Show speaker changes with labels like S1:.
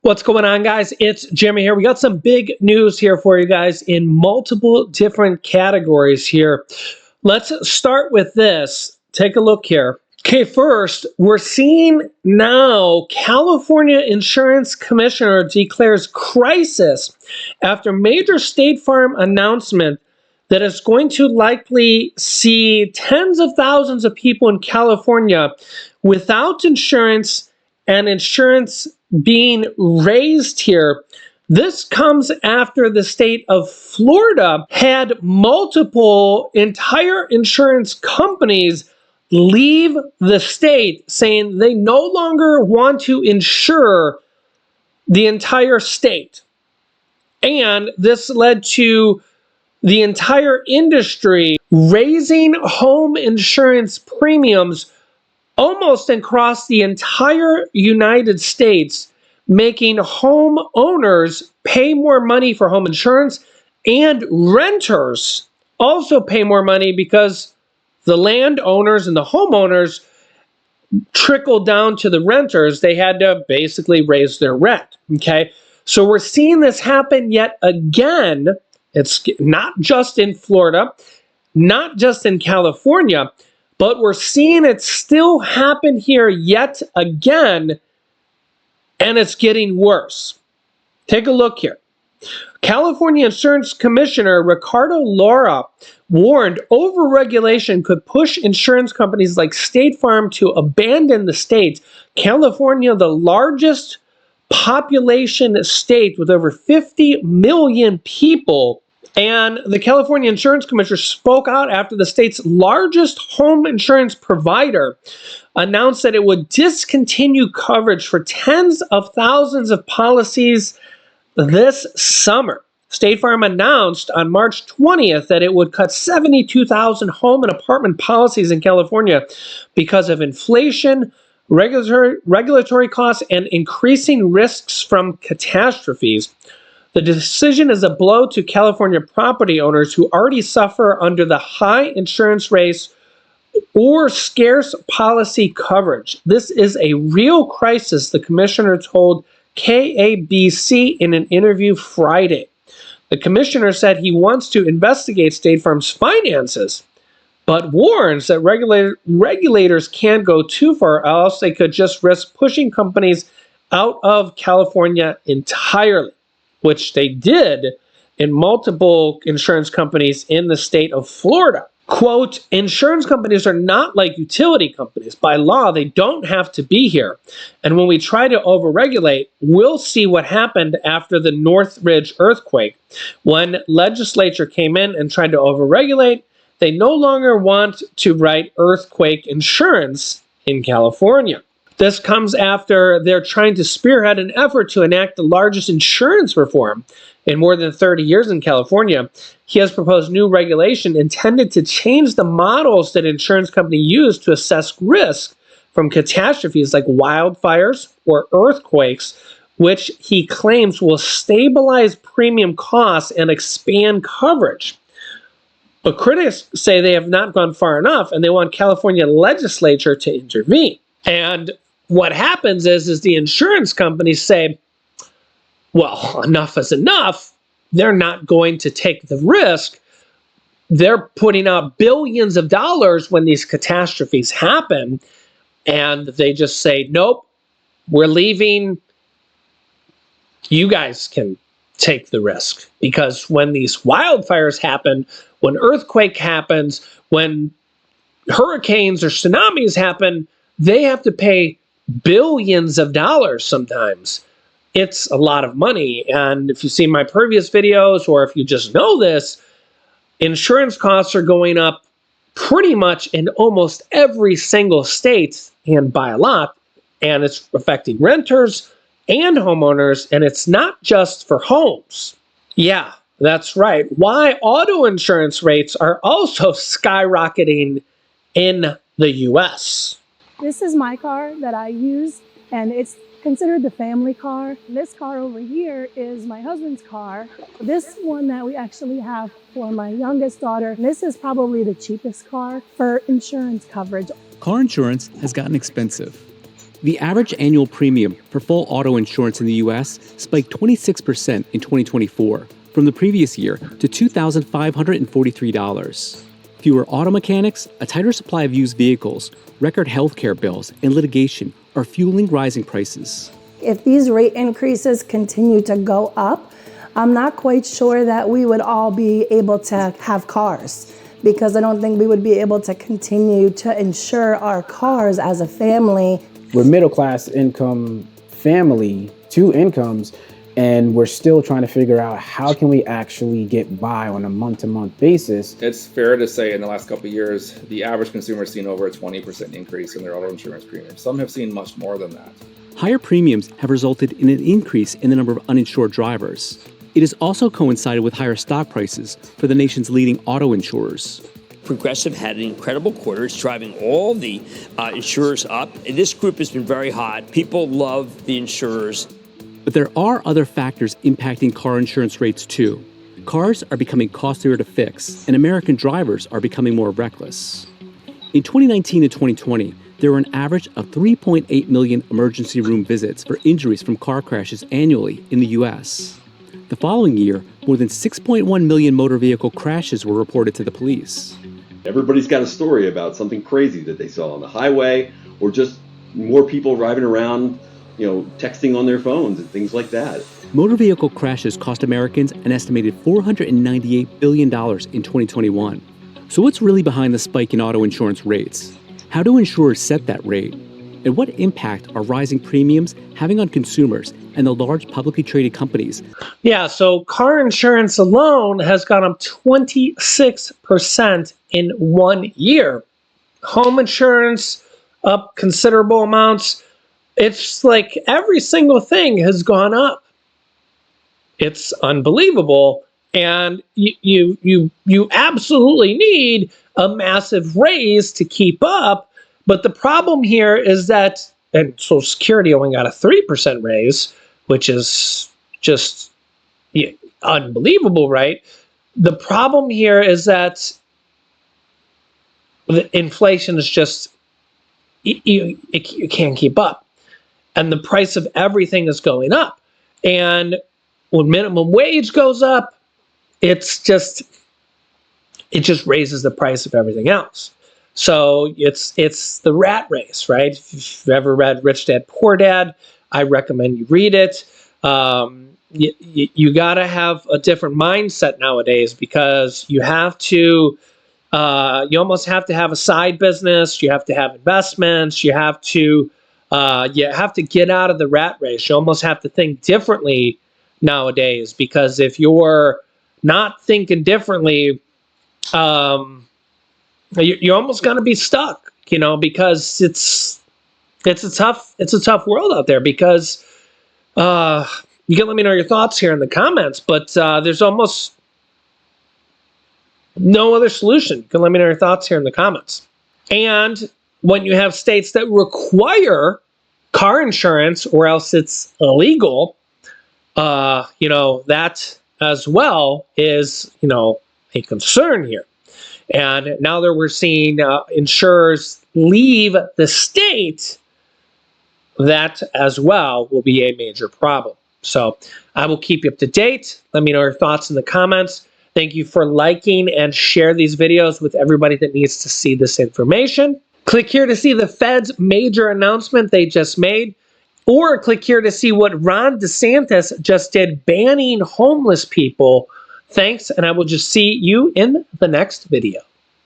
S1: What's going on, guys? It's Jimmy here. We got some big news here for you guys in multiple different categories here. Let's start with this. Take a look here. Okay, first, we're seeing now California Insurance Commissioner declares crisis after major State Farm announcement that is going to likely see tens of thousands of people in California without insurance and insurance being raised here. This comes after the state of Florida had multiple entire insurance companies leave the state saying they no longer want to insure the entire state. And this led to the entire industry raising home insurance premiums almost across the entire United States, making homeowners pay more money for home insurance, and renters also pay more money because the landowners and the homeowners trickled down to the renters. They had to basically raise their rent. Okay, so we're seeing this happen yet again. It's not just in Florida, not just in California, but we're seeing it still happen here yet again, and it's getting worse. Take a look here. California Insurance Commissioner Ricardo Lara warned overregulation could push insurance companies like State Farm to abandon the state. California, the largest population state with over 50 million people. And the California Insurance Commissioner spoke out after the state's largest home insurance provider announced that it would discontinue coverage for tens of thousands of policies this summer. State Farm announced on March 20th that it would cut 72,000 home and apartment policies in California because of inflation, regulatory costs, and increasing risks from catastrophes. The decision is a blow to California property owners who already suffer under the high insurance rates or scarce policy coverage. This is a real crisis, the commissioner told KABC in an interview Friday. The commissioner said he wants to investigate State Farm's finances, but warns that regulators can't go too far, else they could just risk pushing companies out of California entirely, which they did in multiple insurance companies in the state of Florida. Quote, insurance companies are not like utility companies. By law, they don't have to be here. And when we try to overregulate, we'll see what happened after the Northridge earthquake. When legislature came in and tried to overregulate, they no longer want to write earthquake insurance in California. This comes after they're trying to spearhead an effort to enact the largest insurance reform in more than 30 years in California. He has proposed new regulation intended to change the models that insurance companies use to assess risk from catastrophes like wildfires or earthquakes, which he claims will stabilize premium costs and expand coverage. But critics say they have not gone far enough, and they want California legislature to intervene. And what happens is the insurance companies say, well, enough is enough. They're not going to take the risk. They're putting out billions of dollars when these catastrophes happen, and they just say, nope, we're leaving. You guys can take the risk. Because when these wildfires happen, when earthquake happens, when hurricanes or tsunamis happen, they have to pay billions of dollars sometimes. It's a lot of money. And if you've seen my previous videos, or if you just know this, insurance costs are going up pretty much in almost every single state, and by a lot. And it's affecting renters and homeowners, and it's not just for homes. Yeah, that's right. Why auto insurance rates are also skyrocketing in the US.
S2: This is my car that I use, and it's considered the family car. This car over here is my husband's car. This one that we actually have for my youngest daughter, this is probably the cheapest car for insurance coverage.
S3: Car insurance has gotten expensive. The average annual premium for full auto insurance in the U.S. spiked 26% in 2024 from the previous year to $2,543. Fewer auto mechanics, a tighter supply of used vehicles, record healthcare bills, and litigation are fueling rising prices.
S2: If these rate increases continue to go up, I'm not quite sure that we would all be able to have cars, because I don't think we would be able to continue to insure our cars as a family.
S4: We're middle class income family, 2 incomes, and we're still trying to figure out how can we actually get by on a month-to-month basis.
S5: It's fair to say in the last couple of years, the average consumer has seen over a 20% increase in their auto insurance premium. Some have seen much more than that.
S3: Higher premiums have resulted in an increase in the number of uninsured drivers. It has also coincided with higher stock prices for the nation's leading auto insurers.
S6: Progressive had an incredible quarter. It's driving all the insurers up. This group has been very hot. People love the insurers.
S3: But there are other factors impacting car insurance rates too. Cars are becoming costlier to fix, and American drivers are becoming more reckless. In 2019 and 2020, there were an average of 3.8 million emergency room visits for injuries from car crashes annually in the U.S. The following year, more than 6.1 million motor vehicle crashes were reported to the police.
S7: Everybody's got a story about something crazy that they saw on the highway, or just more people driving around, texting on their phones and things like that.
S3: Motor vehicle crashes cost Americans an estimated $498 billion in 2021. So what's really behind the spike in auto insurance rates? How do insurers set that rate? And what impact are rising premiums having on consumers and the large publicly traded companies?
S1: Yeah, so car insurance alone has gone up 26% in 1 year. Home insurance up considerable amounts. It's like every single thing has gone up. It's unbelievable. And you absolutely need a massive raise to keep up. But the problem here is that, and Social Security only got a 3% raise, which is just unbelievable, right? The problem here is that the inflation is just, you can't keep up. And the price of everything is going up. And when minimum wage goes up, it just raises the price of everything else. So it's the rat race, right? If you've ever read Rich Dad, Poor Dad, I recommend you read it. You got to have a different mindset nowadays, because you have to, you almost have to have a side business. You have to have investments. You have to get out of the rat race. You almost have to think differently nowadays, because if you're not thinking differently, you're almost going to be stuck, because it's a tough world out there. Because you can let me know your thoughts here in the comments, but there's almost no other solution. You can let me know your thoughts here in the comments. And when you have states that require car insurance, or else it's illegal, that as well is a concern here. And now that we're seeing insurers leave the state, that as well will be a major problem. So I will keep you up to date. Let me know your thoughts in the comments. Thank you for liking and share these videos with everybody that needs to see this information. Click here to see the Fed's major announcement they just made, or click here to see what Ron DeSantis just did, banning homeless people. Thanks, and I will just see you in the next video.